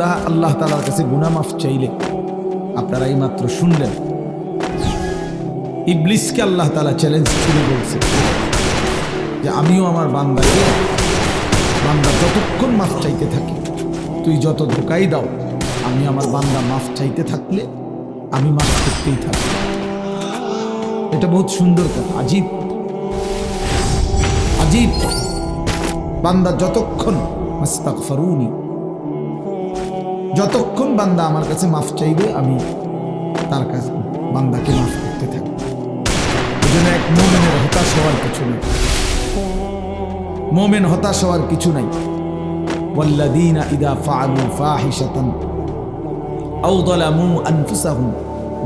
বান্দা আল্লাহ তাআলার কাছে গুনাহ মাফ চাইলে, আপনারা এই মাত্র শুনলেন, ইবলিসকে আল্লাহ তাআলা চ্যালেঞ্জ করে বলছে যে আমিও আমার বান্দাকে, বান্দা যতক্ষণ মাফ চাইতে থাকি, তুই যত ধোকাই দাও, আমি আমার বান্দা মাফ চাইতে থাকলে আমি মাফ করতেই থাকি। এটা বহুত সুন্দর কথা, আজীব আজীব। বান্দা যতক্ষণ আস্তাগফিরুনি, যতক্ষণ বান্দা আমার কাছে মাফ চাইবে, আমি তার কাছে বান্দাকে মাফ করতে থাকি। এই জন্য এক মুমিনের হতাশ হওয়ার কিছু নেই, মুমিন হতাশ হওয়ার কিছু নাই। ওয়াল্লাযীনা ইযা ফাআলু ফাহিশাতান আও যালামু আনফুসাহুম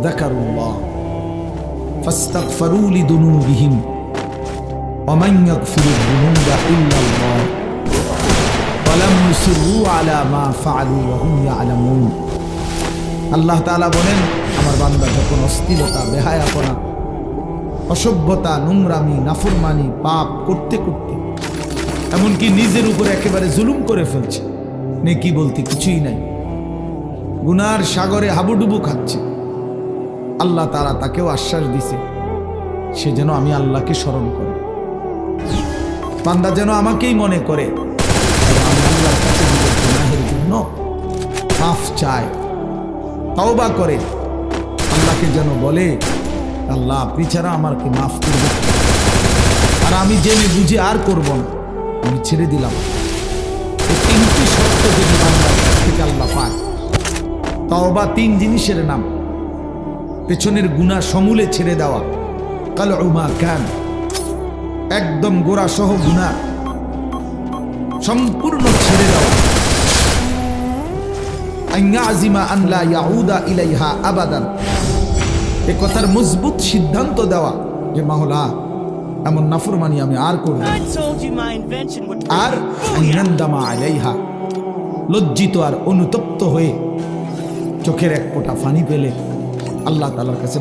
যাকারুল্লাহ ফাস্তাগফিরু লিযুনুবিহিম ওয়া মান ইয়াগফিরুয যুনুবা ইল্লাল্লাহ ওয়া লাম ইউসিররু আলা মা ফাআলু ওয়া হুম ইয়ালামুন। আল্লাহ তাআলা বলেন, আমার বান্দা যখন অশ্লীলতা, বেহায়াপনা, অসভ্যতা, নোংরামি, নাফরমানি, পাপ করতে করতে এমনকি নিজের উপরে একেবারে জুলুম করে ফেলছে, নেকি বলতে কিছুই নাই, গুনার সাগরে হাবুডুবু খাচ্ছে, আল্লাহ তাআলা তাকেও আশ্বাস দিছে সে যেন আমি আল্লাহকে স্মরণ করে, বান্দা যেন আমাকেই মনে করে, আমি আল্লাহর কাছে নিজের গুনাহের জন্য মাফ চায়, তওবা করে, আল্লাহকে যেন বলে, আল্লাহ আপনি ছাড়া আমাকে মাফ করবে, আর আমি জেনে বুঝে আর করব না, আমি ছেড়ে দিলাম। এই তিনটি শর্ত যদি বান্দার কাছ থেকে আল্লাহ পায়, তওবা 3 জিনিসের নাম, পেছনের গুনাহ সমূলে ছেড়ে দেওয়া, কালউ মা কান, একদম গোড়া সহ গুনাহ সম্পূর্ণ ছেড়ে দেওয়া, আন ইয়াজিমা আন লা ইয়াউদা ইলাইহা আবাদান, এ কথার মজবুত সিদ্ধান্ত দেওয়া যে মাওলা এমন নাফরমানি আমি আর করব না, আর আইনান্দামা আলাইহা, লজ্জিত আর অনুতপ্ত হয়ে চোখের এক ফোঁটা পানি পেলে আল্লাহ তাআলার কাছে